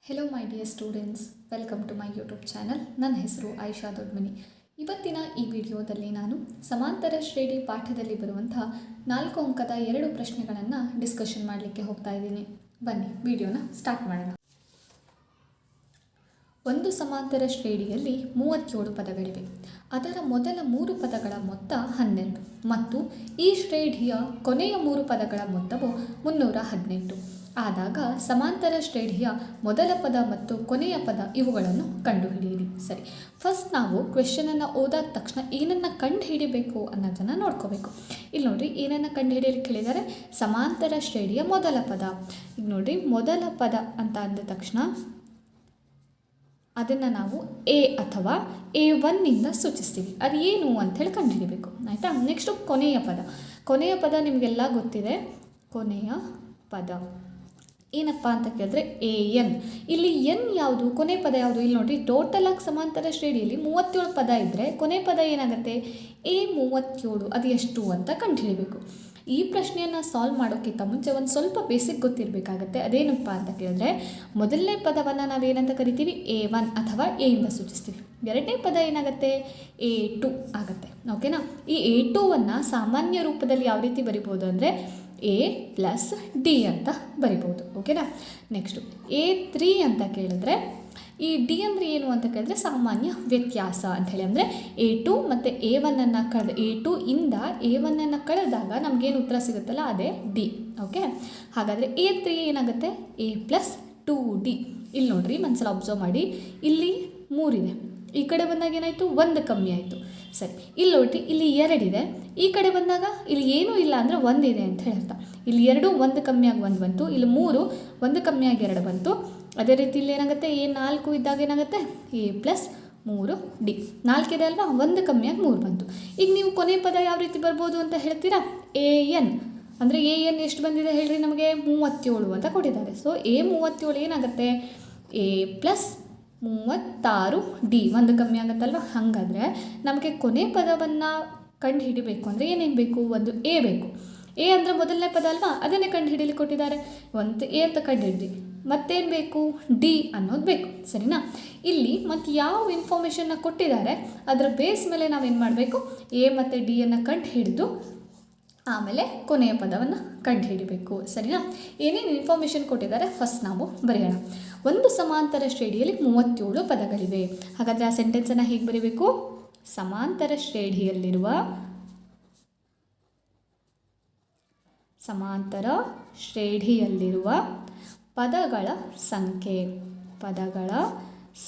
Hello my dear students, welcome to my YouTube channel. ನನ್ನ ಹೆಸರು ಆಯಿಷಾ ದೊಡ್ಮನಿ. ಇವತ್ತಿನ ಈ ವಿಡಿಯೋದಲ್ಲಿ ನಾನು ಸಮಾಂತರ ಶ್ರೇಣಿ ಪಾಠದಲ್ಲಿ ಬರುವಂತಹ 4 ಅಂಕದ 2 ಪ್ರಶ್ನೆಗಳನ್ನು ಡಿಸ್ಕಷನ್ ಮಾಡಲಿಕ್ಕೆ ಹೋಗ್ತಾ ಇದ್ದೀನಿ. ಬನ್ನಿ ವಿಡಿಯೋನ ಸ್ಟಾರ್ಟ್ ಮಾಡೋಣ. ಒಂದು ಸಮಾಂತರ ಶ್ರೇಣಿಯಲ್ಲಿ 37 ಪದಗಳಿವೆ. ಅದರ ಮೊದಲ 3 ಪದಗಳ ಮೊತ್ತ 12 ಮತ್ತು ಈ ಶ್ರೇಣಿಯ ಕೊನೆಯ 3 ಪದಗಳ ಮೊತ್ತವು 318 ಆದಾಗ ಸಮಾಂತರ ಶ್ರೇಣಿಯ ಮೊದಲ ಪದ ಮತ್ತು ಕೊನೆಯ ಪದ ಇವುಗಳನ್ನು ಕಂಡುಹಿಡಿಯಿರಿ. ಸರಿ, ಫಸ್ಟ್ ನಾವು ಕ್ವೆಶ್ಚನನ್ನು ಓದಾದ ತಕ್ಷಣ ಏನನ್ನು ಕಂಡುಹಿಡಿಬೇಕು ಅನ್ನೋದನ್ನು ನೋಡ್ಕೋಬೇಕು. ಇಲ್ಲಿ ನೋಡಿರಿ, ಏನನ್ನು ಕಂಡುಹಿಡಿಯಲಿಕ್ಕೆ ಹೇಳಿದ್ದಾರೆ? ಸಮಾಂತರ ಶ್ರೇಣಿಯ ಮೊದಲ ಪದ. ಈಗ ನೋಡಿರಿ, ಮೊದಲ ಪದ ಅಂತ ಅಂದ ತಕ್ಷಣ ಅದನ್ನು ನಾವು ಎ ಅಥವಾ A1ನಿಂದ ಸೂಚಿಸ್ತೀವಿ. ಅದು ಏನು ಅಂಥೇಳಿ ಕಂಡುಹಿಡಿಬೇಕು, ಆಯಿತಾ? ನೆಕ್ಸ್ಟು ಕೊನೆಯ ಪದ. ಕೊನೆಯ ಪದ ನಿಮಗೆಲ್ಲ ಗೊತ್ತಿದೆ. ಕೊನೆಯ ಪದ ಏನಪ್ಪ ಅಂತ ಕೇಳಿದ್ರೆ AN. ಇಲ್ಲಿ ಎನ್ ಯಾವುದು, ಕೊನೆ ಪದ ಯಾವುದು? ಇಲ್ಲಿ ನೋಡಿರಿ, ಟೋಟಲ್ ಆಗಿ ಸಮಾಂತರ ಶ್ರೇಣಿಯಲ್ಲಿ 37 ಪದ ಇದ್ದರೆ ಕೊನೆ ಪದ ಏನಾಗುತ್ತೆ? A37. ಅದು ಎಷ್ಟು ಅಂತ ಕಂಡುಹಿಡಿಬೇಕು. ಈ ಪ್ರಶ್ನೆಯನ್ನು ಸಾಲ್ವ್ ಮಾಡೋಕ್ಕಿಂತ ಮುಂಚೆ ಒಂದು ಸ್ವಲ್ಪ ಬೇಸಿಕ್ ಗೊತ್ತಿರಬೇಕಾಗತ್ತೆ. ಅದೇನಪ್ಪ ಅಂತ ಕೇಳಿದ್ರೆ, ಮೊದಲನೇ ಪದವನ್ನು ನಾವೇನಂತ ಕರಿತೀವಿ? A1 ಅಥವಾ ಎಯಿಂದ ಸೂಚಿಸ್ತೀವಿ. ಎರಡನೇ ಪದ ಏನಾಗುತ್ತೆ? A2 ಆಗುತ್ತೆ. ಓಕೆನಾ? ಈ A2ವನ್ನು ಸಾಮಾನ್ಯ ರೂಪದಲ್ಲಿ ಯಾವ ರೀತಿ ಬರಿಬೋದು ಅಂದರೆ A ಪ್ಲಸ್ D ಅಂತ ಬರಿಬೋದು. ಓಕೆನಾ? ನೆಕ್ಸ್ಟು A3 ಅಂತ ಕೇಳಿದ್ರೆ, ಈ ಡಿ ಅಂದರೆ ಏನು ಅಂತ ಕೇಳಿದ್ರೆ ಸಾಮಾನ್ಯ ವ್ಯತ್ಯಾಸ ಅಂಥೇಳಿ. ಅಂದರೆ A2 ಮತ್ತು A1 ಕಳೆದ A2 ಇಂದ A1 ಕಳೆದಾಗ ನಮಗೇನು ಉತ್ತರ ಸಿಗುತ್ತಲ್ಲ ಅದೇ ಡಿ. ಓಕೆ, ಹಾಗಾದರೆ A3 ಏನಾಗುತ್ತೆ? A plus 2D. ಇಲ್ಲಿ ನೋಡಿರಿ, ಒಂದ್ಸಲ ಅಬ್ಸರ್ವ್ ಮಾಡಿ, ಇಲ್ಲಿ 3 ಇದೆ, ಈ ಕಡೆ ಬಂದಾಗ ಏನಾಯಿತು? 1 ಕಮ್ಮಿ ಆಯಿತು. ಸರಿ, ಇಲ್ಲಿ ನೋಡಿ, ಇಲ್ಲಿ 2 ಇದೆ, ಈ ಕಡೆ ಬಂದಾಗ ಇಲ್ಲಿ ಏನೂ ಇಲ್ಲ ಅಂದರೆ 1 ಇದೆ ಅಂತ ಹೇಳಿ ಅರ್ಥ. ಇಲ್ಲಿ 2 1 ಕಮ್ಮಿಯಾಗಿ 1 ಬಂತು, ಇಲ್ಲಿ 3 1 ಕಮ್ಮಿಯಾಗಿ 2 ಬಂತು. ಅದೇ ರೀತಿ ಇಲ್ಲಿ ಏನಾಗುತ್ತೆ? A4 ಇದ್ದಾಗ ಏನಾಗುತ್ತೆ? A plus 3D. 4 ಇದೆ ಅಲ್ವಾ, 1 ಕಮ್ಮಿಯಾಗಿ 3 ಬಂತು. ಈಗ ನೀವು ಕೊನೆ ಪದ ಯಾವ ರೀತಿ ಬರ್ಬೋದು ಅಂತ ಹೇಳ್ತೀರಾ? AN. ಅಂದರೆ AN ಎಷ್ಟು ಬಂದಿದೆ ಹೇಳ್ರಿ ನಮಗೆ? 37 ಅಂತ ಕೊಟ್ಟಿದ್ದಾರೆ. ಸೊ A37 ಏನಾಗುತ್ತೆ? A plus 36D. 1 ಕಮ್ಮಿ ಆಗುತ್ತಲ್ವ? ಹಾಗಾದರೆ ನಮಗೆ ಕೊನೆ ಪದವನ್ನು ಕಂಡು ಹಿಡಿಬೇಕು ಅಂದರೆ ಏನೇನು ಬೇಕು? ಒಂದು A ಬೇಕು. A ಅಂದರೆ ಮೊದಲನೇ ಪದ ಅಲ್ವಾ, ಅದನ್ನೇ ಕಂಡು ಹಿಡಿಯಲಿಕ್ಕೆ ಕೊಟ್ಟಿದ್ದಾರೆ. ಒಂದು A ಅಂತ ಕಂಡು ಹಿಡಿದ್ರಿ, ಮತ್ತೇನು ಬೇಕು? D ಅನ್ನೋದು ಬೇಕು. ಸರಿನಾ? ಇಲ್ಲಿ ಮತ್ತು ಯಾವ ಇನ್ಫಾರ್ಮೇಷನ್ನ ಕೊಟ್ಟಿದ್ದಾರೆ ಅದರ ಬೇಸ್ ಮೇಲೆ ನಾವೇನು ಮಾಡಬೇಕು? A ಮತ್ತು D ಅನ್ನು ಕಂಡು ಹಿಡಿದು ಆಮೇಲೆ ಕೊನೆಯ ಪದವನ್ನು ಕಂಡು ಹಿಡಿಬೇಕು. ಸರಿನಾ? ಏನೇನು ಇನ್ಫಾರ್ಮೇಷನ್ ಕೊಟ್ಟಿದ್ದಾರೆ ಫಸ್ಟ್ ನಾವು ಬರೆಯೋಣ. ಒಂದು ಸಮಾಂತರ ಶ್ರೇಣಿಯಲ್ಲಿ 37 ಪದಗಳಿವೆ. ಹಾಗಾದರೆ ಆ ಸೆಂಟೆನ್ಸನ್ನು ಹೇಗೆ ಬರೀಬೇಕು? ಸಮಾಂತರ ಶ್ರೇಣಿಯಲ್ಲಿರುವ ಪದಗಳ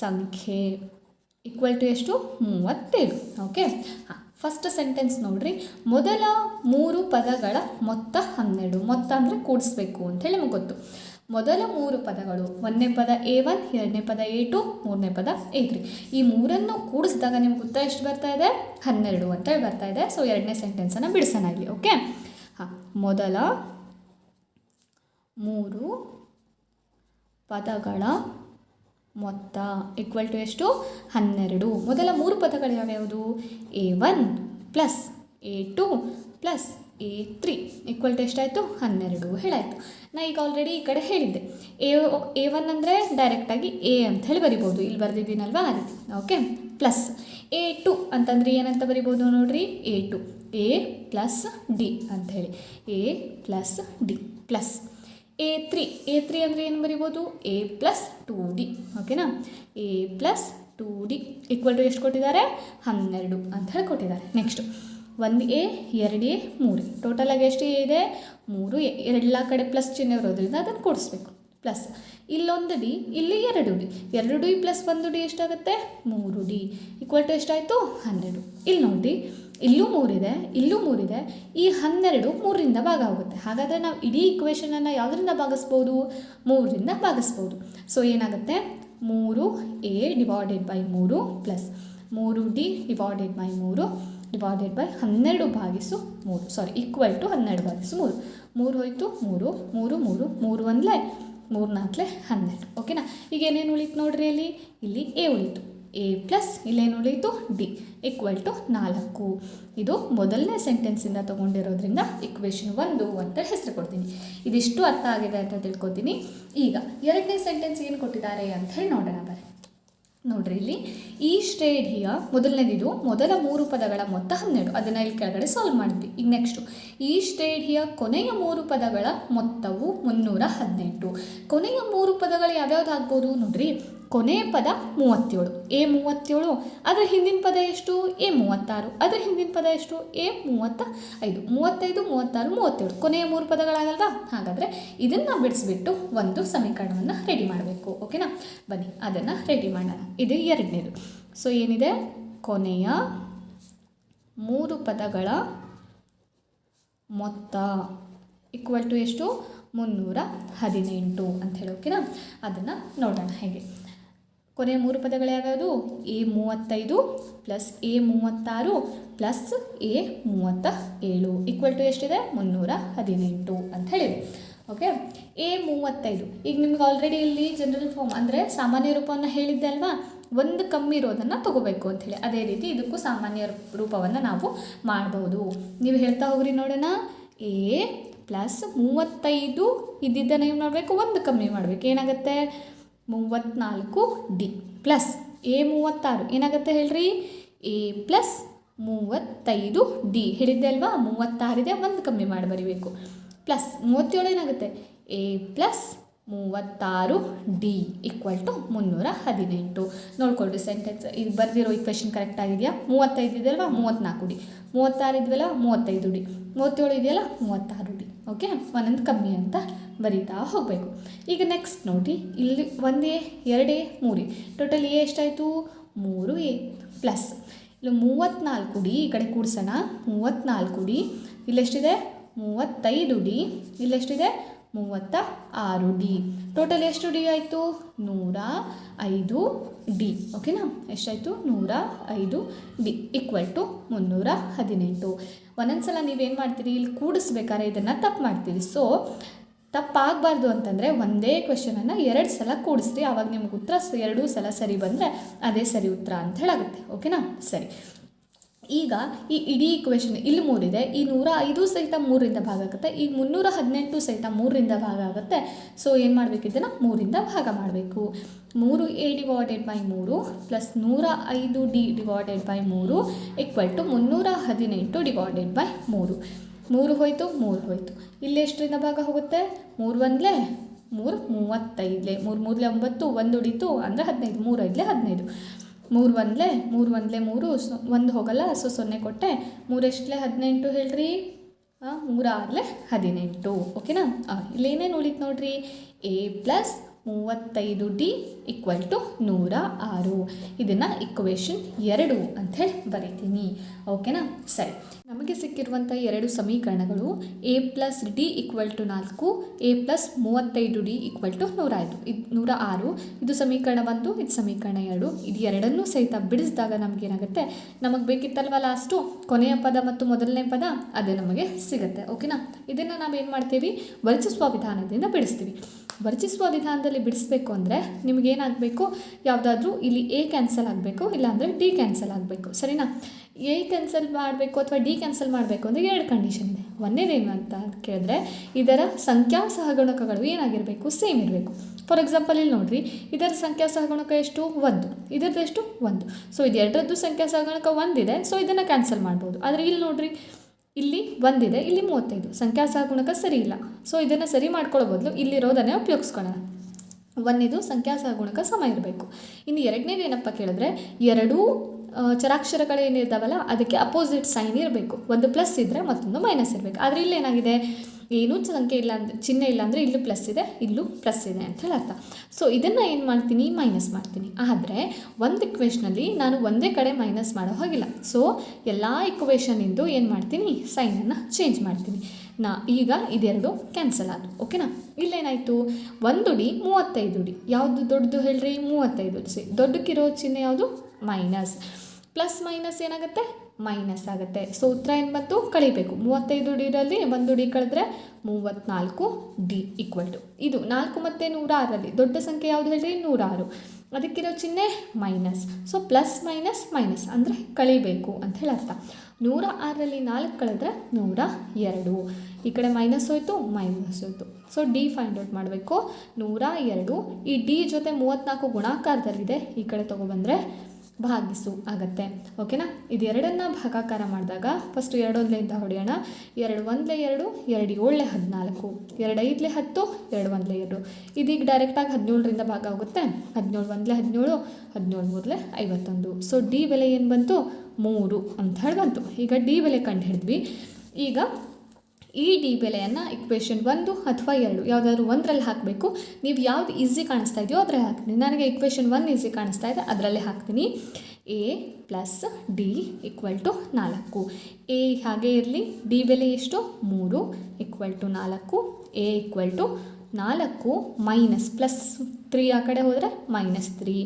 ಸಂಖ್ಯೆ ಈಕ್ವಲ್ ಟು ಎಷ್ಟು? 37. ಓಕೆ, ಹಾಂ, ಫಸ್ಟ್ ಸೆಂಟೆನ್ಸ್ ನೋಡ್ರಿ, ಮೊದಲ 3 ಪದಗಳ ಮೊತ್ತ 12. ಮೊತ್ತ ಅಂದರೆ ಕೂಡಿಸ್ಬೇಕು ಅಂಥೇಳಿ ನಮಗೆ ಗೊತ್ತು. ಮೊದಲ 3 ಪದಗಳು, 1ನೇ ಪದ A1, 2ನೇ ಪದ A2, 3ನೇ ಪದ A3. ಈ 3ನ್ನು ಕೂಡಿಸಿದಾಗ ನಿಮ್ಗೆ ಉತ್ತರ ಎಷ್ಟು ಬರ್ತಾ ಇದೆ? 12 ಅಂತೇಳಿ ಬರ್ತಾ ಇದೆ. ಸೊ 2ನೇ ಸೆಂಟೆನ್ಸನ್ನು ಬಿಡಿಸೋಣ ಇಲ್ಲಿ. ಓಕೆ, ಹಾಂ, ಮೊದಲ 3 ಪದಗಳ ಮೊತ್ತ ಈಕ್ವಲ್ ಟು ಎಷ್ಟು? 12. ಮೊದಲ 3 ಪದಗಳು ಯಾವ್ಯಾವುದು? A1 plus A2 plus A3 equal to ಎಷ್ಟಾಯಿತು? 12 ಹೇಳಾಯಿತು. ನಾ ಈಗ ಆಲ್ರೆಡಿ ಈ ಕಡೆ ಹೇಳಿದ್ದೆ, A1 ಅಂದರೆ ಡೈರೆಕ್ಟಾಗಿ A ಅಂತ ಹೇಳಿ ಬರಿಬೋದು. ಇಲ್ಲಿ ಬರೆದಿದ್ದೀನಲ್ವಾ, ಆ ರೀತಿ. ಓಕೆ, ಪ್ಲಸ್ A2 ಅಂತಂದರೆ ಏನಂತ ಬರಿಬೋದು ನೋಡಿರಿ? A2 A ಪ್ಲಸ್ D ಅಂಥೇಳಿ, A plus D plus A3 ಅಂದರೆ ಏನು ಬರಿಬೋದು? A plus 2D. ಓಕೆನಾ? A plus 2D equal to ಎಷ್ಟು ಕೊಟ್ಟಿದ್ದಾರೆ? 12 ಅಂತ ಹೇಳಿ ಕೊಟ್ಟಿದ್ದಾರೆ. ನೆಕ್ಸ್ಟು 1A 2A 3A, ಟೋಟಲಾಗಿ ಎಷ್ಟು A ಇದೆ? 3A. ಎಲ್ಲ ಕಡೆ ಪ್ಲಸ್ ಚಿಹ್ನೆ ಇರೋದ್ರಿಂದ ಅದನ್ನು ಕೂಡಿಸ್ಬೇಕು. ಪ್ಲಸ್ ಇಲ್ಲೊಂದು D, ಇಲ್ಲಿ 2D. 2D ಪ್ಲಸ್ 1D ಎಷ್ಟಾಗುತ್ತೆ? 3D ಈಕ್ವಲ್ ಟು ಎಷ್ಟಾಯಿತು? 12. ಇಲ್ಲಿ ನೋಡಿ, ಇಲ್ಲೂ 3 ಇದೆ, ಇಲ್ಲೂ 3 ಇದೆ. ಈ 12 3ರಿಂದ ಭಾಗ ಆಗುತ್ತೆ. ಹಾಗಾದರೆ ನಾವು ಇಡೀ ಇಕ್ವೇಷನನ್ನು ಯಾವುದರಿಂದ ಭಾಗಿಸ್ಬೋದು? 3ರಿಂದ ಭಾಗಿಸ್ಬೋದು. ಸೊ ಏನಾಗುತ್ತೆ? 3A divided by 3 plus 3D divided by 3 divided by 12 ಭಾಗಿಸು 3. ಸಾರಿ, ಈಕ್ವಲ್ ಟು 12 ಭಾಗಿಸು 3. 3 ಹೋಯಿತು, 3 3 3 3 1 3 4 12. ಓಕೆನಾ? ಈಗ ಏನೇನು ಉಳಿತು ನೋಡ್ರಿ, ಇಲ್ಲಿ A ಉಳಿತು. ಎ ಪ್ಲಸ್ ಇಲ್ಲೇನು ಉಳಿಯಿತು ಡಿ ಈಕ್ವಲ್ ಟು 4. ಇದು ಮೊದಲನೇ ಸೆಂಟೆನ್ಸಿಂದ ತೊಗೊಂಡಿರೋದ್ರಿಂದ ಇಕ್ವೇಷನ್ 1 ಅಂತ ಹೆಸರು ಕೊಡ್ತೀನಿ. ಇದಿಷ್ಟು ಅರ್ಥ ಆಗಿದೆ ಅಂತ ತಿಳ್ಕೊತೀನಿ. ಈಗ ಎರಡನೇ ಸೆಂಟೆನ್ಸ್ ಏನು ಕೊಟ್ಟಿದ್ದಾರೆ ಅಂತ ಹೇಳಿ ನೋಡೋಣ ಬರ್ರಿ. ನೋಡ್ರಿ ಇಲ್ಲಿ ಈ ಶ್ರೇಣಿಯ ಮೊದಲನೇದಿದು ಮೊದಲ 3 ಪದಗಳ ಮೊತ್ತ 12. ಅದನ್ನು ಇಲ್ಲಿ ಕೆಳಗಡೆ ಸಾಲ್ವ್ ಮಾಡಿದ್ವಿ. ಈಗ ನೆಕ್ಸ್ಟು ಈ ಶ್ರೇಣಿಯ ಕೊನೆಯ 3 ಪದಗಳ ಮೊತ್ತವು 318. ಕೊನೆಯ 3 ಪದಗಳು ಯಾವ್ಯಾವ್ದು ಆಗ್ಬೋದು ನೋಡ್ರಿ. ಕೊನೆಯ ಪದ 37, ಎ 37. ಅದರ ಹಿಂದಿನ ಪದ ಎಷ್ಟು? ಎ 36. ಅದರ ಹಿಂದಿನ ಪದ ಎಷ್ಟು? ಎ 35. 35, 36, 37 ಕೊನೆಯ 3 ಪದಗಳಾಗಲ್ವಾ? ಹಾಗಾದರೆ ಇದನ್ನು ಬಿಡಿಸ್ಬಿಟ್ಟು ಒಂದು ಸಮೀಕರಣವನ್ನು ರೆಡಿ ಮಾಡಬೇಕು. ಓಕೆನಾ? ಬನ್ನಿ ಅದನ್ನು ರೆಡಿ ಮಾಡೋಣ. ಇದು ಎರಡನೇದು. ಸೊ ಏನಿದೆ? ಕೊನೆಯ 3 ಪದಗಳ ಮೊತ್ತ ಈಕ್ವಲ್ ಟು ಎಷ್ಟು? 318 ಅಂತ ಹೇಳಿ. ಓಕೆನಾ? ಅದನ್ನು ನೋಡೋಣ ಹೇಗೆ. ಕೊನೆಯ 3 ಪದಗಳು ಯಾವ್ಯಾವುದು? A 35 plus a 36 plus a 37 equal to ಎಷ್ಟಿದೆ? 318 ಅಂತ ಹೇಳಿದೆ. Okay, a 35. ಈಗ ನಿಮ್ಗೆ ಆಲ್ರೆಡಿ ಇಲ್ಲಿ ಜನರಲ್ ಫಾರ್ಮ್ ಅಂದರೆ ಸಾಮಾನ್ಯ ರೂಪವನ್ನು ಹೇಳಿದ್ದೆ ಅಲ್ವಾ? ಒಂದು ಕಮ್ಮಿ ಇರೋದನ್ನು ತೊಗೋಬೇಕು ಅಂಥೇಳಿ. ಅದೇ ರೀತಿ ಇದಕ್ಕೂ ಸಾಮಾನ್ಯ ರೂಪವನ್ನು ನಾವು ಮಾಡ್ಬೋದು. ನೀವು ಹೇಳ್ತಾ ಹೋಗ್ರಿ ನೋಡೋಣ. ಎ ಪ್ಲಸ್ 35 ಇದ್ದಿದ್ದನ್ನು ನೀವು ಮಾಡಬೇಕು, ಒಂದು ಕಮ್ಮಿ ಮಾಡಬೇಕು. ಏನಾಗುತ್ತೆ? 34 ಡಿ ಪ್ಲಸ್ ಎ 36 ಏನಾಗುತ್ತೆ ಹೇಳ್ರಿ? ಎ ಪ್ಲಸ್ 35 ಡಿ ಹೇಳಿದ್ದೆ ಅಲ್ವಾ? 36 ಇದೆ, ಒಂದು ಕಮ್ಮಿ ಮಾಡಿ ಬರೀಬೇಕು. ಪ್ಲಸ್ 37 ಏನಾಗುತ್ತೆ? A plus 36 d equal to 318. ನೋಡ್ಕೊಳ್ರಿ ಸೆಂಟೆನ್ಸ್ ಇದು ಬರೆದಿರೋ ಇಕ್ವೇಷನ್ ಕರೆಕ್ಟ್ ಆಗಿದೆಯಾ? 35 ಇದೆಯಲ್ವಾ? 34 ಡಿ. 36 ಇದೆಯಲ್ಲ? 35 ಡಿ. 37 ಇದೆಯಲ್ಲ? 36 ಡಿ. ಓಕೆ, ಒಂದೊಂದು ಕಮ್ಮಿ ಅಂತ ಬರೀತಾ ಹೋಗಬೇಕು. ಈಗ ನೆಕ್ಸ್ಟ್ ನೋಡಿ, ಇಲ್ಲಿ 1 A 2 A 3 A total A ಎಷ್ಟಾಯಿತು? 3 ಎ ಪ್ಲಸ್ ಇಲ್ಲಿ 34 ಡಿ. ಈ ಕಡೆ ಕೂಡಿಸೋಣ. 34 ಡಿ ಇಲ್ಲೆಷ್ಟಿದೆ? 35 ಡಿ. ಇಲ್ಲೆಷ್ಟಿದೆ? 36 ಡಿ. ಟೋಟಲ್ ಎಷ್ಟು ಡಿ ಆಯಿತು? 105 ಡಿ. ಓಕೆನಾ? ಎಷ್ಟಾಯಿತು? 105 ಡಿ ಈಕ್ವಲ್ ಟು 318. ಒಂದೊಂದು ಸಲ ನೀವೇನು ಮಾಡ್ತೀರಿ? ಇಲ್ಲಿ ಕೂಡಿಸ್ಬೇಕಾದ್ರೆ ಇದನ್ನು ತಪ್ಪು ಮಾಡ್ತೀರಿ. ಸೊ ತಪ್ಪಾಗಬಾರ್ದು ಅಂತಂದರೆ ಒಂದೇ ಕ್ವೆಶನನ್ನು 2 ಸಲ ಕೂಡಿಸ್ರಿ. ಆವಾಗ ನಿಮ್ಗೆ ಉತ್ತರ 2 ಸಲ ಸರಿ ಬಂದರೆ ಅದೇ ಸರಿ ಉತ್ತರ ಅಂತ ಹೇಳಾಗುತ್ತೆ. ಓಕೆನಾ? ಸರಿ. ಈಗ ಈ ಇಡೀ ಇಕ್ವೇಷನ್ ಇಲ್ಲಿ 3 ಇದೆ. ಈ 105 ಸಹಿತ 3ರಿಂದ ಭಾಗ ಆಗುತ್ತೆ. ಈಗ 318 ಸಹಿತ 3ರಿಂದ ಭಾಗ ಆಗುತ್ತೆ. ಸೊ ಏನು ಮಾಡಬೇಕು? ಇದನ್ನು 3ರಿಂದ ಭಾಗ ಮಾಡಬೇಕು. 3a divided by 3 plus 105 D divided by 3 equal to 318 divided by 3. 3 ಹೋಯಿತು, 3 ಹೋಯಿತು. ಇಲ್ಲಿ ಎಷ್ಟರಿಂದ ಭಾಗ ಹೋಗುತ್ತೆ? 3 1 3 35 3 3 9 1 ಉಳಿತು ಅಂದರೆ 15 3 5 15 3 1 3 1 3 1 ಹೋಗಲ್ಲ. ಸೊ 0 ಕೊಟ್ಟೆ. 3 ಎಷ್ಟಲೆ 18 ಹೇಳ್ರಿ? 3 6 18. ಓಕೆನಾ? ಇಲ್ಲಿ ಏನೇನು ಉಳಿತು ನೋಡ್ರಿ. A plus 35 D equal to 106. ಇದನ್ನು ಇಕ್ವೇಷನ್ 2 ಅಂಥೇಳಿ ಬರೀತೀನಿ. ಓಕೆನಾ? ಸರಿ. ನಮಗೆ ಸಿಕ್ಕಿರುವಂಥ 2 ಸಮೀಕರಣಗಳು A plus D equal to 4, A plus 35 D equal to 105 ಇದು 106. ಇದು ಸಮೀಕರಣ 1, ಇದು ಸಮೀಕರಣ 2. ಇದು ಎರಡನ್ನೂ ಸಹಿತ ಬಿಡಿಸಿದಾಗ ನಮಗೇನಾಗುತ್ತೆ? ನಮಗೆ ಬೇಕಿತ್ತಲ್ವ ಲಾಸ್ಟು ಕೊನೆಯ ಪದ ಮತ್ತು ಮೊದಲನೇ ಪದ, ಅದೇ ನಮಗೆ ಸಿಗುತ್ತೆ. ಓಕೆನಾ? ಇದನ್ನು ನಾವೇನು ಮಾಡ್ತೀವಿ? ವರ್ಜಿಸುವ ವಿಧಾನದಿಂದ ಬಿಡಿಸ್ತೀವಿ. ವರ್ಜಿಸುವ ವಿಧಾನದಲ್ಲಿ ಬಿಡಿಸ್ಬೇಕು ಅಂದರೆ ನಿಮಗೇನಾಗಬೇಕು? ಯಾವುದಾದ್ರೂ ಇಲ್ಲಿ ಎ ಕ್ಯಾನ್ಸಲ್ ಆಗಬೇಕು, ಇಲ್ಲಾಂದರೆ ಡಿ ಕ್ಯಾನ್ಸಲ್ ಆಗಬೇಕು. ಸರಿನಾ? ಎ ಕ್ಯಾನ್ಸಲ್ ಮಾಡಬೇಕು ಅಥವಾ ಡಿ ಕ್ಯಾನ್ಸಲ್ ಮಾಡಬೇಕು ಅಂದರೆ 2 ಕಂಡೀಷನ್ ಇದೆ. ಒಂದೇನೇನು ಅಂತ ಕೇಳಿದ್ರೆ ಇದರ ಸಂಖ್ಯಾ ಸಹಗುಣಕಗಳು ಏನಾಗಿರಬೇಕು? ಸೇಮ್ ಇರಬೇಕು. ಫಾರ್ ಎಕ್ಸಾಂಪಲ್ ಇಲ್ಲಿ ನೋಡಿರಿ, ಇದರ ಸಂಖ್ಯಾ ಸಹಗುಣಕ ಎಷ್ಟು? 1. ಇದರದ್ದು ಎಷ್ಟು? 1. ಸೊ ಇದು ಎರಡರದ್ದು ಸಂಖ್ಯಾ ಸಹಗುಣಕ 1 ಇದೆ. ಸೊ ಇದನ್ನು ಕ್ಯಾನ್ಸಲ್ ಮಾಡ್ಬೋದು. ಆದರೆ ಇಲ್ಲಿ ನೋಡಿರಿ, ಇಲ್ಲಿ 1 ಇದೆ, ಇಲ್ಲಿ 35. ಸಂಖ್ಯಾ ಸಹಗುಣಕ ಸರಿ ಇಲ್ಲ. ಸೊ ಇದನ್ನು ಸರಿ ಮಾಡ್ಕೊಳ್ಳೋ ಬದಲು ಇಲ್ಲಿರೋದನ್ನೇ ಉಪಯೋಗಿಸ್ಕೊಳ್ಳೋಣ. 1 ಸಂಖ್ಯಾ ಸಹಗುಣಕ ಸಮ ಇರಬೇಕು. ಇನ್ನು ಎರಡನೇದು ಏನಪ್ಪ ಕೇಳಿದ್ರೆ, ಎರಡೂ ಚರಾಕ್ಷರಗಳೇನಿದ್ದಾವಲ್ಲ ಅದಕ್ಕೆ ಅಪೋಸಿಟ್ ಸೈನ್ ಇರಬೇಕು. ಒಂದು ಪ್ಲಸ್ ಇದ್ದರೆ ಮತ್ತೊಂದು ಮೈನಸ್ ಇರಬೇಕು. ಆದರೆ ಇಲ್ಲೇನಾಗಿದೆ? ಏನೂ ಸಂಖ್ಯೆ ಇಲ್ಲ ಅಂದರೆ, ಚಿಹ್ನೆ ಇಲ್ಲ ಅಂದರೆ ಇಲ್ಲೂ ಪ್ಲಸ್ ಇದೆ, ಇಲ್ಲೂ ಪ್ಲಸ್ ಇದೆ ಅಂತ ಹೇಳಿ ಅರ್ಥ. ಸೊ ಇದನ್ನು ಏನು ಮಾಡ್ತೀನಿ? ಮೈನಸ್ ಮಾಡ್ತೀನಿ. ಆದರೆ ಒಂದು ಇಕ್ವೇಷನಲ್ಲಿ ನಾನು ಒಂದೇ ಕಡೆ ಮೈನಸ್ ಮಾಡೋ ಹಾಗಿಲ್ಲ. ಸೊ ಎಲ್ಲ ಇಕ್ವೇಷನಿಂದು ಏನು ಮಾಡ್ತೀನಿ? ಸೈನನ್ನು ಚೇಂಜ್ ಮಾಡ್ತೀನಿ. ಈಗ ಇದೆರಡು ಕ್ಯಾನ್ಸಲ್ ಆದವು. ಓಕೆನಾ? ಇಲ್ಲೇನಾಯಿತು? 1 ಡಿ 35 ಡಿ. ಯಾವುದು ದೊಡ್ಡದು ಹೇಳ್ರಿ? 35. ದೊಡ್ಡಕ್ಕಿರೋ ಚಿಹ್ನೆ ಯಾವುದು? ಮೈನಸ್. ಪ್ಲಸ್ ಮೈನಸ್ ಏನಾಗುತ್ತೆ? ಮೈನಸ್ ಆಗುತ್ತೆ. ಸೊ ಉತ್ತರ ಏನು ಬಂತು? ಕಳಿಬೇಕು. 35 ಡಿರಲ್ಲಿ 1 ಡಿ ಕಳೆದ್ರೆ 34 ಡಿ ಈಕ್ವಲ್ ಟು ಇದು 4 ಮತ್ತು 106ರಲ್ಲಿ ದೊಡ್ಡ ಸಂಖ್ಯೆ ಯಾವುದು ಹೇಳ್ರಿ? 106. ಅದಕ್ಕಿರೋ ಚಿಹ್ನೆ minus. So plus minus minus ಅಂದರೆ ಕಳಿಬೇಕು ಅಂತ ಹೇಳಿ ಅರ್ಥ. 106ರಲ್ಲಿ 4 ಕಳೆದ್ರೆ 102. ಈ ಕಡೆ ಮೈನಸ್ ಹೋಯಿತು, ಮೈನಸ್ ಹೋಯಿತು. ಸೊ ಡಿ ಫೈಂಡ್ ಔಟ್ ಮಾಡಬೇಕು. 102 ಈ ಡಿ ಜೊತೆ 34 ಗುಣಾಕಾರದಲ್ಲಿದೆ, ಈ ಕಡೆ ತೊಗೊಬಂದರೆ ಭಾಗಿಸು ಆಗುತ್ತೆ. ಓಕೆನಾ. ಇದು ಎರಡನ್ನು ಭಾಗಾಕಾರ ಮಾಡಿದಾಗ ಫಸ್ಟ್ 2 ಒಂದಲೆಯಿಂದ ಹೊಡೆಯೋಣ. 2 1 2, 2 7 14, 2 5 10, 2 1 2. ಇದೀಗ ಡೈರೆಕ್ಟಾಗಿ 17ರಿಂದ ಭಾಗ ಆಗುತ್ತೆ. 17 1 17, 17 3 51. ಸೊ ಡಿ ಬೆಲೆ ಏನು ಬಂತು? 3 ಅಂತ ಹೇಳಿ ಬಂತು. ಈಗ ಡಿ ಬೆಲೆ ಕಂಡು ಹಿಡಿದ್ವಿ. ಈಗ ಈ ಡಿ ಬೆಲೆಯನ್ನು ಇಕ್ವೇಷನ್ 1 ಅಥವಾ 2 ಯಾವುದಾದ್ರು ಒಂದರಲ್ಲಿ ಹಾಕಬೇಕು. ನೀವು ಯಾವ್ದು ಈಸಿ ಕಾಣಿಸ್ತಾ ಇದೆಯೋ ಅದರಲ್ಲಿ ಹಾಕ್ತೀನಿ. ನನಗೆ ಇಕ್ವೇಷನ್ 1 ಈಸಿ ಕಾಣಿಸ್ತಾ ಇದೆ, ಅದರಲ್ಲೇ ಹಾಕ್ತೀನಿ. A plus D equal to 4. A ಹಾಗೆ ಇರಲಿ. ಡಿ ಬೆಲೆ ಎಷ್ಟು? 3 equal to 4. A equal to 4 minus plus 3 ಆ ಕಡೆ ಹೋದರೆ -3.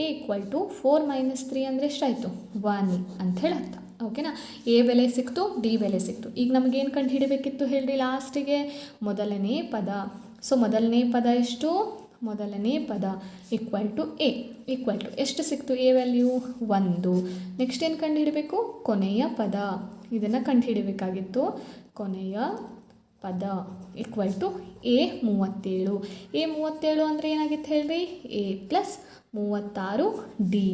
ಎ ಈಕ್ವಲ್ ಟು 4 - 3 ಅಂದರೆ ಎಷ್ಟಾಯಿತು? 1 ಅಂತ ಹೇಳಿ ಅರ್ಥ. ಓಕೆನಾ. ಎ ಬೆಲೆ ಸಿಕ್ತು, ಡಿ ಬೆಲೆ ಸಿಕ್ತು. ಈಗ ನಮಗೇನು ಕಂಡು ಹಿಡಿಬೇಕಿತ್ತು ಹೇಳ್ರಿ ಲಾಸ್ಟಿಗೆ? ಮೊದಲನೇ ಪದ. ಸೊ ಮೊದಲನೇ ಪದ ಎಷ್ಟು? ಮೊದಲನೇ ಪದ equal to A equal to ಎಷ್ಟು ಸಿಕ್ತು? A value 1. ನೆಕ್ಸ್ಟ್ ಏನು ಕಂಡು ಹಿಡಬೇಕು? ಕೊನೆಯ ಪದ. ಇದನ್ನು ಕಂಡು ಹಿಡಿಬೇಕಾಗಿತ್ತು. ಕೊನೆಯ ಪದ ಈಕ್ವಲ್ ಟು ಎ 37. ಎ 37 ಅಂದರೆ ಏನಾಗಿತ್ತು ಹೇಳ್ರಿ? A plus 36 D.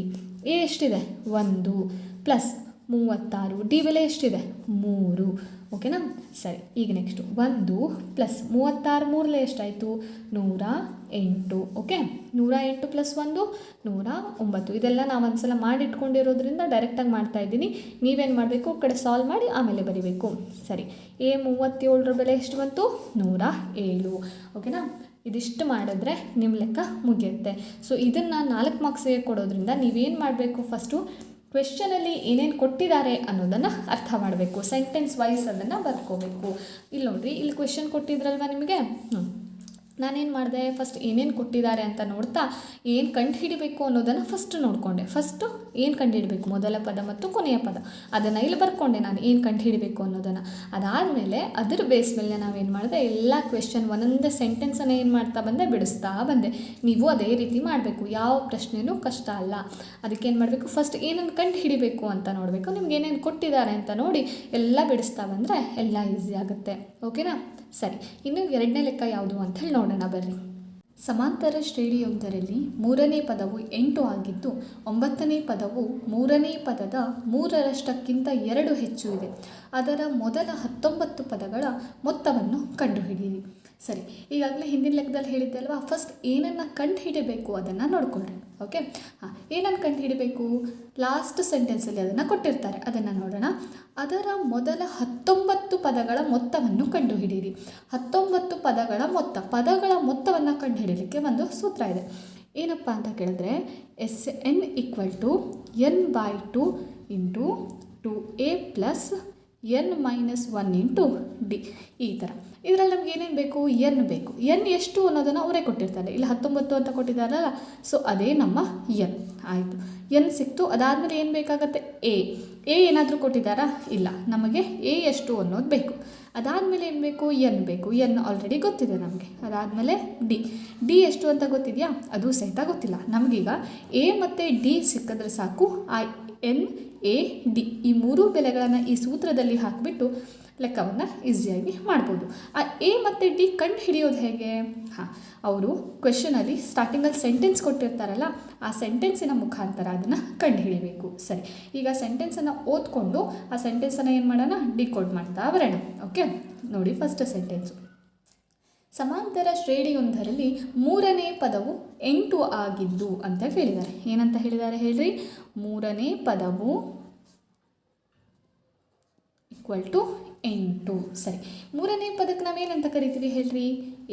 ಎ ಎಷ್ಟಿದೆ? 1 ಪ್ಲಸ್ 36. ಡಿ ಬೆಲೆ ಎಷ್ಟಿದೆ? 3. ಓಕೆನಾ. ಸರಿ. ಈಗ ನೆಕ್ಸ್ಟು 1 ಪ್ಲಸ್ 36 3 ಎಷ್ಟಾಯಿತು? 108. ಓಕೆ. 108 ಪ್ಲಸ್ 1 109. ಇದೆಲ್ಲ ನಾವು ಒಂದ್ಸಲ ಮಾಡಿಟ್ಕೊಂಡಿರೋದ್ರಿಂದ ಡೈರೆಕ್ಟಾಗಿ ಮಾಡ್ತಾಯಿದ್ದೀನಿ. ನೀವೇನು ಮಾಡಬೇಕು? ಕಡೆ ಸಾಲ್ವ್ ಮಾಡಿ ಆಮೇಲೆ ಬರೀಬೇಕು. ಸರಿ. ಎ 37 ಬೆಲೆ ಎಷ್ಟು ಬಂತು? 107. ಓಕೆನಾ. ಇದಿಷ್ಟು ಮಾಡಿದ್ರೆ ನಿಮ್ಮ ಲೆಕ್ಕ ಮುಗಿಯುತ್ತೆ. ಸೊ ಇದನ್ನು 4 ಮಾರ್ಕ್ಸಿಗೆ ಕೊಡೋದ್ರಿಂದ ನೀವೇನು ಮಾಡಬೇಕು? ಫಸ್ಟು ಕ್ವೆಶ್ಚನಲ್ಲಿ ಏನೇನು ಕೊಟ್ಟಿದ್ದಾರೆ ಅನ್ನೋದನ್ನು ಅರ್ಥ ಮಾಡಬೇಕು. ಸೆಂಟೆನ್ಸ್ ವೈಸ್ ಅದನ್ನು ಬರ್ಕೋಬೇಕು. ಇಲ್ಲಿ ನೋಡಿರಿ, ಇಲ್ಲಿ ಕ್ವೆಶ್ಚನ್ ಕೊಟ್ಟಿದ್ರಲ್ವ ನಿಮಗೆ. ನಾನೇನು ಮಾಡಿದೆ? ಫಸ್ಟ್ ಏನೇನು ಕೊಟ್ಟಿದ್ದಾರೆ ಅಂತ ನೋಡ್ತಾ ಏನು ಕಂಡು ಹಿಡಿಬೇಕು ಅನ್ನೋದನ್ನು ಫಸ್ಟ್ ನೋಡಿಕೊಂಡೆ. ಫಸ್ಟು ಏನು ಕಂಡು ಹಿಡಬೇಕು? ಮೊದಲ ಪದ ಮತ್ತು ಕೊನೆಯ ಪದ. ಅದನ್ನು ಇಲ್ಲಿ ಬರ್ಕೊಂಡೆ ನಾನು, ಏನು ಕಂಡು ಹಿಡಬೇಕು ಅನ್ನೋದನ್ನು. ಅದಾದಮೇಲೆ ಅದರ ಬೇಸ್ ಮೇಲೆ ನಾವೇನು ಮಾಡಿದೆ? ಎಲ್ಲ ಕ್ವೆಶ್ಚನ್ ಒಂದೊಂದೇ ಸೆಂಟೆನ್ಸನ್ನು ಏನು ಮಾಡ್ತಾ ಬಂದೆ? ಬಿಡಿಸ್ತಾ ಬಂದೆ. ನೀವು ಅದೇ ರೀತಿ ಮಾಡಬೇಕು. ಯಾವ ಪ್ರಶ್ನೆಯೂ ಕಷ್ಟ ಅಲ್ಲ. ಅದಕ್ಕೇನು ಮಾಡಬೇಕು? ಫಸ್ಟ್ ಏನನ್ನು ಕಂಡು ಹಿಡಿಬೇಕು ಅಂತ ನೋಡಬೇಕು. ನಿಮ್ಗೆ ಏನೇನು ಕೊಟ್ಟಿದ್ದಾರೆ ಅಂತ ನೋಡಿ ಎಲ್ಲ ಬಿಡಿಸ್ತಾ ಬಂದರೆ ಎಲ್ಲ ಈಸಿ ಆಗುತ್ತೆ. ಓಕೆನಾ. ಸರಿ. ಇನ್ನು 2ನೇ ಲೆಕ್ಕ ಯಾವುದು ಅಂತ ಹೇಳಿ ನೋಡೋಣ ಬರ್ರಿ. ಸಮಾಂತರ ಶ್ರೇಣಿಯೊಂದರಲ್ಲಿ 3ನೇ ಪದವು 8 ಆಗಿದ್ದು 9ನೇ ಪದವು 3ನೇ ಪದದ 3ರಷ್ಟಕ್ಕಿಂತ 2 ಹೆಚ್ಚು ಇದೆ. ಅದರ ಮೊದಲ 19 ಪದಗಳ ಮೊತ್ತವನ್ನು ಕಂಡುಹಿಡಿಯಿರಿ. ಸರಿ. ಈಗಾಗಲೇ ಹಿಂದಿನ ಲೆಕ್ಕದಲ್ಲಿ ಹೇಳಿದ್ದೆ ಅಲ್ವಾ? ಫಸ್ಟ್ ಏನನ್ನು ಕಂಡು ಹಿಡಿಬೇಕು ಅದನ್ನು ನೋಡಿಕೊಳ್ಳ್ರಿ. ಓಕೆ. ಏನನ್ನು ಕಂಡು ಹಿಡಿಬೇಕು? ಲಾಸ್ಟ್ ಸೆಂಟೆನ್ಸಲ್ಲಿ ಅದನ್ನು ಕೊಟ್ಟಿರ್ತಾರೆ, ಅದನ್ನು ನೋಡೋಣ. ಅದರ ಮೊದಲ 19 ಪದಗಳ ಮೊತ್ತವನ್ನು ಕಂಡುಹಿಡಿಯಿರಿ. 19 ಪದಗಳ ಮೊತ್ತವನ್ನು ಕಂಡುಹಿಡಿಯಲಿಕ್ಕೆ ಒಂದು ಸೂತ್ರ ಇದೆ. ಏನಪ್ಪ ಅಂತ ಕೇಳಿದ್ರೆ SN = n/2 × 2a + n-1 × d. ಈ ಥರ. ಇದರಲ್ಲಿ ನಮ್ಗೆ ಏನೇನು ಬೇಕು? n ಬೇಕು. n ಎಷ್ಟು ಅನ್ನೋದನ್ನು ಅವರೇ ಕೊಟ್ಟಿರ್ತಾರೆ. ಇಲ್ಲಿ 19 ಅಂತ ಕೊಟ್ಟಿದ್ದಾರಲ್ಲ, ಸೊ ಅದೇ ನಮ್ಮ n. ಆಯಿತು, n ಸಿಕ್ತು. ಅದಾದಮೇಲೆ ಏನು ಬೇಕಾಗುತ್ತೆ? ಎ ಏನಾದರೂ ಕೊಟ್ಟಿದ್ದಾರಾ? ಇಲ್ಲ. ನಮಗೆ ಎ ಎಷ್ಟು ಅನ್ನೋದು ಬೇಕು. ಅದಾದಮೇಲೆ ಏನು ಬೇಕು? n ಬೇಕು. n ಆಲ್ರೆಡಿ ಗೊತ್ತಿದೆ ನಮಗೆ. ಅದಾದಮೇಲೆ ಡಿ ಎಷ್ಟು ಅಂತ ಗೊತ್ತಿದೆಯಾ? ಅದು ಸಹಿತ ಗೊತ್ತಿಲ್ಲ ನಮಗೀಗ. ಎ ಮತ್ತು ಡಿ ಸಿಕ್ಕಿದ್ರೆ ಸಾಕು. NAD ಈ 3 ಬೆಲೆಗಳನ್ನು ಈ ಸೂತ್ರದಲ್ಲಿ ಹಾಕಿಬಿಟ್ಟು ಲೆಕ್ಕವನ್ನು ಈಸಿಯಾಗಿ ಮಾಡ್ಬೋದು. ಆ ಎ ಮತ್ತು ಡಿ ಕಂಡು ಹಿಡಿಯೋದು ಹೇಗೆ? ಅವರು ಕ್ವೆಶ್ಚನಲ್ಲಿ ಸ್ಟಾರ್ಟಿಂಗಲ್ಲಿ ಸೆಂಟೆನ್ಸ್ ಕೊಟ್ಟಿರ್ತಾರಲ್ಲ, ಆ ಸೆಂಟೆನ್ಸಿನ ಮುಖಾಂತರ ಅದನ್ನು ಕಂಡು ಹಿಡಿಬೇಕು. ಸರಿ. ಈಗ ಸೆಂಟೆನ್ಸನ್ನು ಓದ್ಕೊಂಡು ಆ ಸೆಂಟೆನ್ಸನ್ನು ಏನು ಮಾಡೋಣ? ಡಿಕೋಡ್ ಮಾಡ್ತಾ ಬರೋಣ. ಓಕೆ. ನೋಡಿ, ಫಸ್ಟ್ ಸೆಂಟೆನ್ಸು. ಸಮಾಂತರ ಶ್ರೇಣಿಯೊಂದರಲ್ಲಿ 3ನೇ ಪದವು 8 ಆಗಿದ್ದು ಅಂತ ಹೇಳಿದ್ದಾರೆ. ಏನಂತ ಹೇಳಿದ್ದಾರೆ ಹೇಳ್ರಿ? 3ನೇ ಪದವು = 8. ಸರಿ. 3ನೇ ಪದಕ್ಕೆ ನಾವೇನಂತ ಕರಿತೀವಿ ಹೇಳ್ರಿ?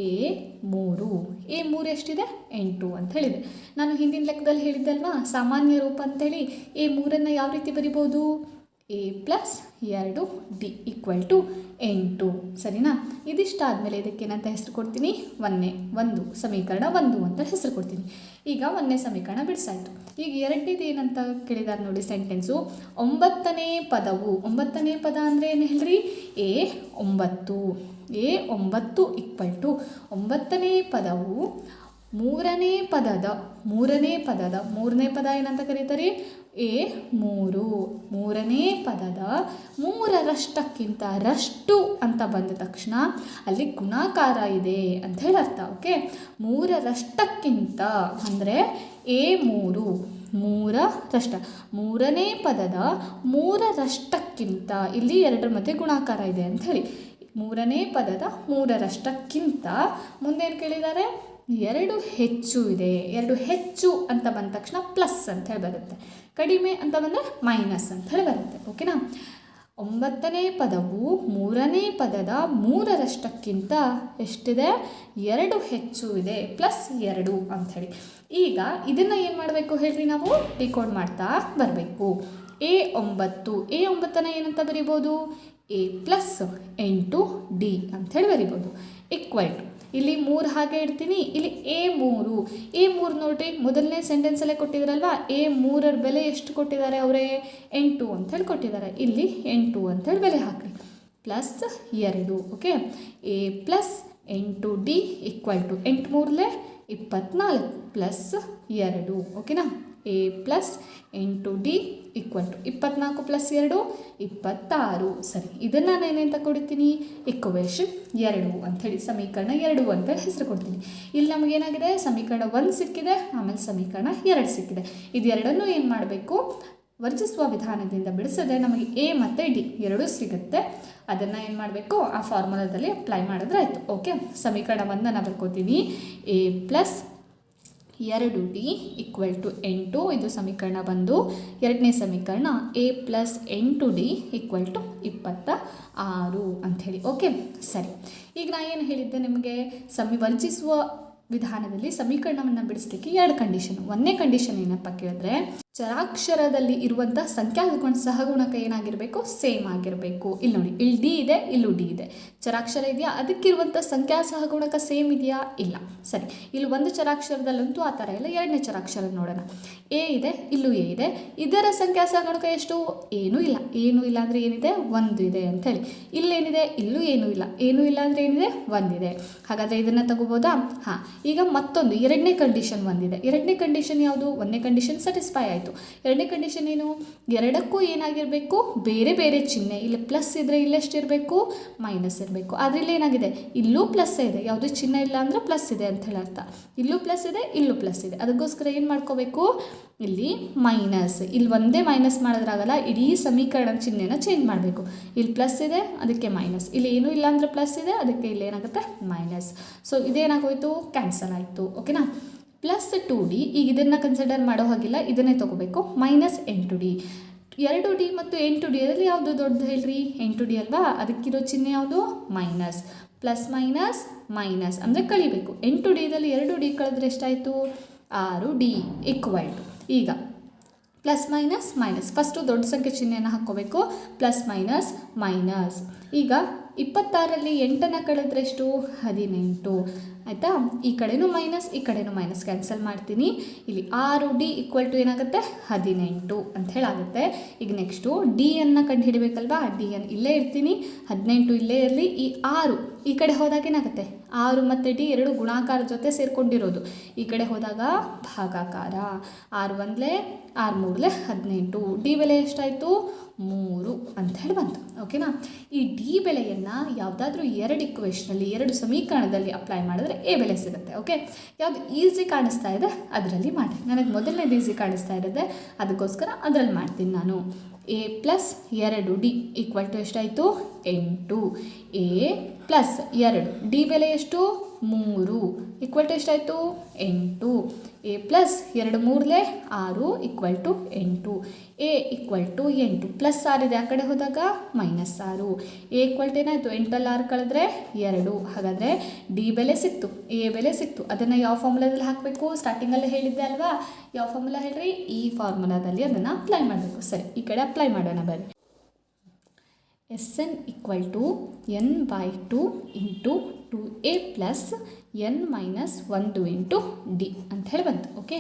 A3. A3 ಎಷ್ಟಿದೆ? 8 ಅಂತ ಹೇಳಿದೆ. ನಾನು ಹಿಂದಿನ ಲೆಕ್ಕದಲ್ಲಿ ಹೇಳಿದ್ದಲ್ವಾ, ಸಾಮಾನ್ಯ ರೂಪ ಅಂತೇಳಿ. A3 ಯಾವ ರೀತಿ ಬರಿಬೋದು? A + 2D = 8. ಸರಿನಾ? ಇದಿಷ್ಟಾದಮೇಲೆ ಇದಕ್ಕೇನಂತ ಹೆಸರು ಕೊಡ್ತೀನಿ? ಒಂದು ಸಮೀಕರಣ 1 ಅಂತ ಹೆಸರು ಕೊಡ್ತೀನಿ. ಈಗ 1ನೇ ಸಮೀಕರಣ ಬಿಡಿಸಾಯಿತು. ಈಗ 2ನೇದು ಏನಂತ ಕೇಳಿದಾರೆ ನೋಡಿ ಸೆಂಟೆನ್ಸು. 9ನೇ ಪದವು, 9ನೇ ಪದ ಅಂದರೆ ಏನು ಹೇಳ್ರಿ? A9. A9 = 9ನೇ ಪದವು ಮೂರನೇ ಪದ ಏನಂತ ಕರೀತಾರೆ? A3. ಮೂರನೇ ಪದದ ಮೂರರಷ್ಟಕ್ಕಿಂತ, ರಷ್ಟು ಅಂತ ಬಂದ ತಕ್ಷಣ ಅಲ್ಲಿ ಗುಣಾಕಾರ ಇದೆ ಅಂತ ಹೇಳಿ ಅರ್ಥ. ಓಕೆ, ಮೂರರಷ್ಟಕ್ಕಿಂತ ಅಂದರೆ A3 ಮೂರರಷ್ಟ. ಮೂರನೇ ಪದದ ಮೂರರಷ್ಟಕ್ಕಿಂತ, ಇಲ್ಲಿ ಎರಡರ ಮಧ್ಯೆ ಗುಣಾಕಾರ ಇದೆ ಅಂತ ಹೇಳಿ. ಮೂರನೇ ಪದದ ಮೂರರಷ್ಟಕ್ಕಿಂತ ಮುಂದೇನು ಕೇಳಿದ್ದಾರೆ? ಎರಡು ಹೆಚ್ಚು ಇದೆ. ಎರಡು ಹೆಚ್ಚು ಅಂತ ಬಂದ ತಕ್ಷಣ ಪ್ಲಸ್ ಅಂತ ಹೇಳಿ ಬರುತ್ತೆ. ಕಡಿಮೆ ಅಂತ ಬಂದರೆ ಮೈನಸ್ ಅಂತ ಹೇಳಿ ಬರುತ್ತೆ. ಓಕೆನಾ? 9ನೇ ಪದವು ಮೂರನೇ ಪದದ ಮೂರರಷ್ಟಕ್ಕಿಂತ ಎಷ್ಟಿದೆ? 2 ಹೆಚ್ಚು ಇದೆ, ಪ್ಲಸ್ 2 ಅಂಥೇಳಿ. ಈಗ ಇದನ್ನು ಏನು ಮಾಡಬೇಕು ಹೇಳ್ರಿ? ನಾವು ಡಿಕೋಡ್ ಮಾಡ್ತಾ ಬರಬೇಕು. A9 ಏನಂತ ಬರಿಬೋದು? A ಪ್ಲಸ್ 8D ಅಂಥೇಳಿ ಬರಿಬೋದು. ಈಕ್ವಲ್ ಟು, ಇಲ್ಲಿ 3 ಹಾಗೆ ಇಡ್ತೀನಿ, ಇಲ್ಲಿ A3 ನೋಡ್ರಿ, ಮೊದಲನೇ ಸೆಂಟೆನ್ಸಲ್ಲೇ ಕೊಟ್ಟಿದ್ದಾರಲ್ವಾ, A3 ಬೆಲೆ ಎಷ್ಟು ಕೊಟ್ಟಿದ್ದಾರೆ ಅವರೇ? 8 ಅಂಥೇಳಿ ಕೊಟ್ಟಿದ್ದಾರೆ. ಇಲ್ಲಿ 8 ಅಂಥೇಳಿ ಬೆಲೆ ಹಾಕಿರಿ, plus 2. Okay, A plus 8D equal to 8 3 24 plus 2. ಓಕೆನಾ? A plus 8D equal to 24 plus 2 26. ಸರಿ, ಇದನ್ನು ನಾನೇನಂತ ಕೊಡ್ತೀನಿ? ಇಕ್ವೇಷನ್ 2 ಅಂಥೇಳಿ, ಸಮೀಕರಣ 2 ಅಂತೇಳಿ ಹೆಸರು ಕೊಡ್ತೀನಿ. ಇಲ್ಲಿ ನಮಗೇನಾಗಿದೆ? ಸಮೀಕರಣ 1 ಸಿಕ್ಕಿದೆ, ಆಮೇಲೆ ಸಮೀಕರಣ 2 ಸಿಕ್ಕಿದೆ. ಇದೆರಡನ್ನೂ ಏನು ಮಾಡಬೇಕು? ವರ್ಜಿಸುವ ವಿಧಾನದಿಂದ ಬಿಡಿಸಿದ್ರೆ ನಮಗೆ A ಮತ್ತು D ಎರಡೂ ಸಿಗುತ್ತೆ. ಅದನ್ನು ಏನು ಮಾಡಬೇಕು? ಆ ಫಾರ್ಮುಲಾದಲ್ಲಿ ಅಪ್ಲೈ ಮಾಡಿದ್ರೆ ಆಯಿತು. ಓಕೆ, ಸಮೀಕರಣ 1 ಬರ್ಕೋತೀನಿ. A plus 2D equal to 8. ಇದು ಸಮೀಕರಣ 1. ಎರಡನೇ ಸಮೀಕರಣ A plus 8D equal to 26 ಅಂಥೇಳಿ. ಓಕೆ, ಸರಿ. ಈಗ ನಾ ಏನು ಹೇಳಿದ್ದೆ ನಿಮಗೆ? ವರ್ಜಿಸುವ ವಿಧಾನದಲ್ಲಿ ಸಮೀಕರಣವನ್ನು ಬಿಡಿಸಲಿಕ್ಕೆ 2 ಕಂಡೀಷನ್. 1ನೇ ಕಂಡೀಷನ್ ಏನಪ್ಪ ಕೇಳಿದ್ರೆ, ಚರಾಕ್ಷರದಲ್ಲಿ ಇರುವಂಥ ಸಹಗುಣಕ ಏನಾಗಿರಬೇಕು? ಸೇಮ್ ಆಗಿರಬೇಕು. ಇಲ್ಲಿ ನೋಡಿ, ಇಲ್ಲಿ D ಇದೆ, ಇಲ್ಲೂ D ಇದೆ. ಚರಾಕ್ಷರ ಇದೆಯಾ? ಅದಕ್ಕಿರುವಂಥ ಸಹಗುಣಕ ಸೇಮ್ ಇದೆಯಾ? ಇಲ್ಲ. ಸರಿ, ಇಲ್ಲಿ ಒಂದು ಚರಾಕ್ಷರದಲ್ಲಂತೂ ಆ ಥರ ಇಲ್ಲ. ಎರಡನೇ ಚರಾಕ್ಷರ ನೋಡೋಣ. A ಇದೆ, ಇಲ್ಲೂ A ಇದೆ. ಇದರ ಸಹಗುಣಕ ಎಷ್ಟು? ಏನೂ ಇಲ್ಲ ಅಂದರೆ ಏನಿದೆ? 1 ಇದೆ ಅಂಥೇಳಿ. ಇಲ್ಲೇನಿದೆ? ಇಲ್ಲೂ ಏನೂ ಇಲ್ಲ ಅಂದರೆ ಏನಿದೆ? 1 ಇದೆ. ಹಾಗಾದರೆ ಇದನ್ನು ತಗೋಬೋದಾ? ಹಾಂ. ಈಗ ಮತ್ತೊಂದು ಎರಡನೇ ಕಂಡೀಷನ್ ಒಂದಿದೆ. ಎರಡನೇ ಕಂಡೀಷನ್ ಯಾವುದು? 1ನೇ ಕಂಡೀಷನ್ ಸ್ಯಾಟಿಸ್ಫೈ ಆಯಿತು. ಎರಡನೇ ಕಂಡೀಷನ್ ಏನು? ಎರಡಕ್ಕೂ ಏನಾಗಿರಬೇಕು? ಬೇರೆ ಬೇರೆ ಚಿಹ್ನೆ. ಇಲ್ಲಿ ಪ್ಲಸ್ ಇದ್ದರೆ ಇಲ್ಲೆಷ್ಟಿರಬೇಕು? ಮೈನಸ್ ಇರಬೇಕು. ಆದರೆ ಇಲ್ಲಿ ಏನಾಗಿದೆ? ಇಲ್ಲೂ ಪ್ಲಸ್ ಇದೆ, ಯಾವುದೇ ಚಿಹ್ನೆ ಇಲ್ಲ ಅಂದರೆ ಪ್ಲಸ್ ಇದೆ ಅಂತ ಹೇಳಿ ಅರ್ಥ. ಇಲ್ಲೂ ಪ್ಲಸ್ ಇದೆ, ಇಲ್ಲೂ ಪ್ಲಸ್ ಇದೆ. ಅದಕ್ಕೋಸ್ಕರ ಏನು ಮಾಡ್ಕೋಬೇಕು? ಇಲ್ಲಿ ಮೈನಸ್. ಇಲ್ಲಿ ಒಂದೇ ಮೈನಸ್ ಮಾಡೋದ್ರಾಗಲ್ಲ, ಇಡೀ ಸಮೀಕರಣ ಚಿಹ್ನೆನ ಚೇಂಜ್ ಮಾಡಬೇಕು. ಇಲ್ಲಿ ಪ್ಲಸ್ ಇದೆ, ಅದಕ್ಕೆ ಮೈನಸ್. ಇಲ್ಲಿ ಏನೂ ಇಲ್ಲ ಅಂದರೆ ಪ್ಲಸ್ ಇದೆ, ಅದಕ್ಕೆ ಇಲ್ಲಿ ಏನಾಗುತ್ತೆ? ಮೈನಸ್. ಸೊ ಇದೇನಾಗೋಯ್ತು? ಕ್ಯಾನ್ಸಲ್ ಆಯಿತು. ಓಕೆನಾ? Plus 2D. ಈಗ ಇದನ್ನು ಕನ್ಸಿಡರ್ ಮಾಡೋ ಹಾಗಿಲ್ಲ, ಇದನ್ನೇ ತೊಗೋಬೇಕು. Minus 8D. 2D ಮತ್ತು 8D ಅದರಲ್ಲಿ ಯಾವುದು ದೊಡ್ಡದು ಹೇಳ್ರಿ? 8D ಅಲ್ವಾ? ಅದಕ್ಕಿರೋ ಚಿಹ್ನೆ ಯಾವುದು? ಮೈನಸ್. ಪ್ಲಸ್ ಮೈನಸ್ ಮೈನಸ್ ಅಂದರೆ ಕಳಿಬೇಕು. 8Dದಲ್ಲಿ 2D ಕಳೆದ್ರೆ ಎಷ್ಟಾಯಿತು? 6D equal to. ಈಗ ಪ್ಲಸ್ ಮೈನಸ್ ಮೈನಸ್, ಫಸ್ಟು ದೊಡ್ಡ ಸಂಖ್ಯೆ ಚಿಹ್ನೆಯನ್ನು ಹಾಕ್ಕೋಬೇಕು. Plus minus minus. ಈಗ 26ರಲ್ಲಿ 8 ಕಳೆದ್ರೆ ಎಷ್ಟು? 18. ಆಯಿತಾ? ಈ ಕಡೆನೂ ಮೈನಸ್, ಈ ಕಡೆನೂ ಮೈನಸ್, ಕ್ಯಾನ್ಸಲ್ ಮಾಡ್ತೀನಿ. ಇಲ್ಲಿ 6D ಈಕ್ವಲ್ ಟು ಏನಾಗುತ್ತೆ? 18 ಅಂತ ಹೇಳಾಗುತ್ತೆ. ಈಗ ನೆಕ್ಸ್ಟು ಡಿಯನ್ನು ಕಂಡು ಹಿಡಬೇಕಲ್ವಾ? ಡಿಯನ್ನು ಇಲ್ಲೇ ಇರ್ತೀನಿ, 18 ಇಲ್ಲೇ ಇರಲಿ. ಈ 6 ಈ ಕಡೆ ಹೋದಾಗ ಏನಾಗುತ್ತೆ? 6 ಮತ್ತು D ಎರಡು ಗುಣಾಕಾರ ಜೊತೆ ಸೇರಿಕೊಂಡಿರೋದು. ಈ ಕಡೆ ಹೋದಾಗ ಭಾಗಾಕಾರ. 6 1 6 3 18. ಡಿ ಬೆಲೆ ಎಷ್ಟಾಯಿತು? 3 ಅಂತ ಹೇಳಿ ಬಂತು. ಓಕೆನಾ? ಈ ಡಿ ಬೆಲೆಯನ್ನು ಯಾವುದಾದ್ರೂ 2 ಇಕ್ವೇಷನಲ್ಲಿ, 2 ಸಮೀಕರಣದಲ್ಲಿ ಅಪ್ಲೈ ಮಾಡಿದ್ರೆ ಎ ಬೆಲೆ ಸಿಗುತ್ತೆ. ಓಕೆ, ಯಾವುದು ಈಸಿ ಕಾಣಿಸ್ತಾ ಇದೆ ಅದರಲ್ಲಿ ಮಾಡಿ. ನನಗೆ ಮೊದಲನೇದು ಈಸಿ ಕಾಣಿಸ್ತಾ ಇರುತ್ತೆ, ಅದಕ್ಕೋಸ್ಕರ ಅದರಲ್ಲಿ ಮಾಡ್ತೀನಿ ನಾನು. A plus 2D equal to ಎಷ್ಟಾಯಿತು? 8. A ಪ್ಲಸ್ 2 ಡಿ ಬೆಲೆ ಎಷ್ಟು? 3 ಈಕ್ವಲ್ ಟು ಎಷ್ಟಾಯಿತು? 8. A plus 2 3 6 equal to 8. A equal to 8 plus 6 ಇದೆ, ಆ ಕಡೆ ಹೋದಾಗ ಮೈನಸ್ 6. A ಈಕ್ವಲ್ ಟು ಏನಾಯಿತು? 8ರಲ್ಲಿ 6 ಕಳೆದ್ರೆ 2. ಹಾಗಾದರೆ ಡಿ ಬೆಲೆ ಸಿಕ್ತು, ಎ ಬೆಲೆ ಸಿಕ್ತು. ಅದನ್ನು ಯಾವ ಫಾರ್ಮುಲಾದಲ್ಲಿ ಹಾಕಬೇಕು? ಸ್ಟಾರ್ಟಿಂಗಲ್ಲೇ ಹೇಳಿದ್ದೆ ಅಲ್ವಾ? ಯಾವ ಫಾರ್ಮುಲಾ ಹೇಳ್ರಿ? ಈ ಫಾರ್ಮುಲಾದಲ್ಲಿ ಅದನ್ನು ಅಪ್ಲೈ ಮಾಡಬೇಕು. ಸರಿ, ಈ ಕಡೆ ಅಪ್ಲೈ ಮಾಡೋಣ ಬರ್ರಿ. Sn equal to n/2 into 2a plus n minus 1 into D ಅಂತ ಹೇಳಿ ಬಂತು. ಓಕೆ,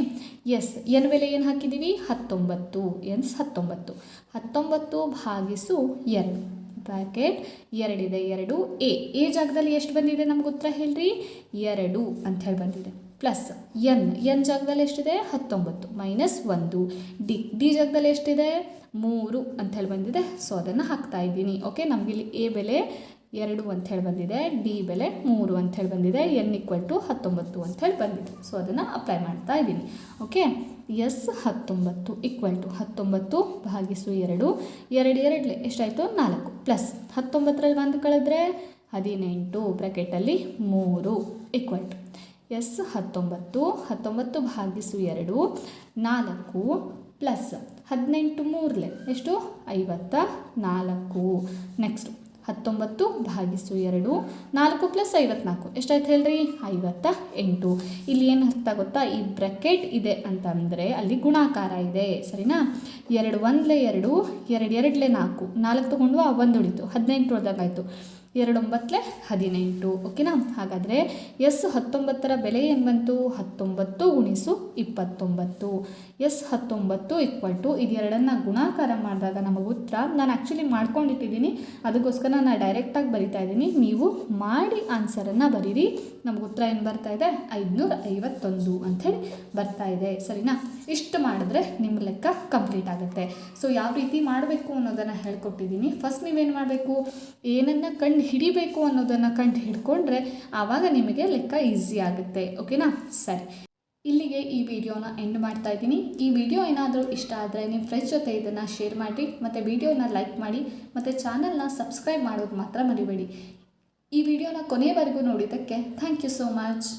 ಎಸ್ ಎನ್ ಬೆಲೆ ಏನು ಹಾಕಿದ್ದೀವಿ? 19. ಎನ್ಸ್ 19. 19 ಭಾಗಿಸು 2 ಬ್ರ್ಯಾಕೆಟ್ 2 ಇದೆ, 2 ಎ ಜಾಗದಲ್ಲಿ ಎಷ್ಟು ಬಂದಿದೆ ನಮ್ಗೆ ಉತ್ತರ ಹೇಳ್ರಿ? 2 ಅಂತ ಹೇಳಿ ಬಂದಿದೆ. ಪ್ಲಸ್ ಎನ್ ಜಾಗದಲ್ಲಿ ಎಷ್ಟಿದೆ 19 ಮೈನಸ್ 1 ಡಿ ಜಾಗದಲ್ಲಿ ಎಷ್ಟಿದೆ 3 ಅಂಥೇಳಿ ಬಂದಿದೆ. ಸೊ ಅದನ್ನು ಹಾಕ್ತಾ ಇದ್ದೀನಿ. ಓಕೆ, ನಮಗಿಲ್ಲಿ ಎ ಬೆಲೆ 2 ಅಂಥೇಳಿ ಬಂದಿದೆ, ಡಿ ಬೆಲೆ 3 ಅಂಥೇಳಿ ಬಂದಿದೆ, ಎನ್ ಈಕ್ವಲ್ ಟು 19 ಅಂಥೇಳಿ ಬಂದಿದೆ. ಸೊ ಅದನ್ನು ಅಪ್ಲೈ ಮಾಡ್ತಾ ಇದ್ದೀನಿ. ಓಕೆ, ಎಸ್ 19 ಈಕ್ವಲ್ ಟು 19 ಭಾಗಿಸು 2 2 ಎಷ್ಟಾಯಿತು 4 ಪ್ಲಸ್ 19ರಲ್ಲಿ 1 ಕಳೆದ್ರೆ 18 ಬ್ರ್ಯಾಕೆಟಲ್ಲಿ 3 ಈಕ್ವಲ್ ಟು ಎಸ್ 19 ಭಾಗಿಸು 2 4 ಪ್ಲಸ್ 18 3 ಎಷ್ಟು 54. ನೆಕ್ಸ್ಟ್ 19 ಭಾಗಿಸು 2 4 ಪ್ಲಸ್ 54 ಎಷ್ಟಾಯ್ತು ಹೇಳ್ರಿ 58. ಇಲ್ಲಿ ಏನು ಅರ್ಥ ಗೊತ್ತಾ, ಈ ಬ್ರ್ಯಾಕೆಟ್ ಇದೆ ಅಂತಂದರೆ ಅಲ್ಲಿ ಗುಣಾಕಾರ ಇದೆ. ಸರಿನಾ, 2 1 2 2 2 4 4 ತೊಗೊಂಡು 1 ಉಳಿತು 18 ಉಳಿದಾಗಾಯಿತು. 2 9 18. ಓಕೆನಾ, ಹಾಗಾದರೆ ಎಸ್ 19ರ ಬೆಲೆ ಏನು ಬಂತು 19 ಗುಣಿಸು 29. ಎಸ್ 19 ಈಕ್ವಲ್ ಟು ಇದು ಎರಡನ್ನು ಗುಣಾಕಾರ ಮಾಡಿದಾಗ ನಮಗೆ ಉತ್ತರ, ನಾನು ಆ್ಯಕ್ಚುಲಿ ಮಾಡ್ಕೊಂಡಿಟ್ಟಿದ್ದೀನಿ ಅದಕ್ಕೋಸ್ಕರ ನಾನು ಡೈರೆಕ್ಟಾಗಿ ಬರಿತಾ ಇದ್ದೀನಿ. ನೀವು ಮಾಡಿ ಆನ್ಸರನ್ನು ಬರೀರಿ. ನಮಗೆ ಉತ್ತರ ಏನು ಬರ್ತಾ ಇದೆ 551 ಅಂಥೇಳಿ ಬರ್ತಾ ಇದೆ. ಸರಿನಾ, ಇಷ್ಟು ಮಾಡಿದ್ರೆ ನಿಮ್ಮ ಲೆಕ್ಕ ಕಂಪ್ಲೀಟ್ ಆಗುತ್ತೆ. ಸೊ ಯಾವ ರೀತಿ ಮಾಡಬೇಕು ಅನ್ನೋದನ್ನು ಹೇಳ್ಕೊಟ್ಟಿದ್ದೀನಿ. ಫಸ್ಟ್ ನೀವೇನು ಮಾಡಬೇಕು, ಏನನ್ನು ಕಂಡು ಹಿಡಿಬೇಕು ಅನ್ನೋದನ್ನು ಕಂಡು ಹಿಡ್ಕೊಂಡ್ರೆ ಆವಾಗ ನಿಮಗೆ ಲೆಕ್ಕ ಈಸಿ ಆಗುತ್ತೆ. ಓಕೆನಾ, ಸರಿ, ಇಲ್ಲಿಗೆ ಈ ವಿಡಿಯೋನ ಎಂಡ್ ಮಾಡ್ತಾ ಇದ್ದೀನಿ. ಈ ವಿಡಿಯೋ ಏನಾದರೂ ಇಷ್ಟ ಆದರೆ ನಿಮ್ಮ ಫ್ರೆಂಡ್ಸ್ ಜೊತೆ ಇದನ್ನು ಶೇರ್ ಮಾಡಿ, ಮತ್ತು ವಿಡಿಯೋನ ಲೈಕ್ ಮಾಡಿ, ಮತ್ತು ಚಾನಲ್ನ ಸಬ್ಸ್ಕ್ರೈಬ್ ಮಾಡೋದು ಮಾತ್ರ ಮರಿಬೇಡಿ. ಈ ವಿಡಿಯೋನ ಕೊನೆಯವರೆಗೂ ನೋಡಿದ್ದಕ್ಕೆ ಥ್ಯಾಂಕ್ ಯು ಸೋ ಮಚ್.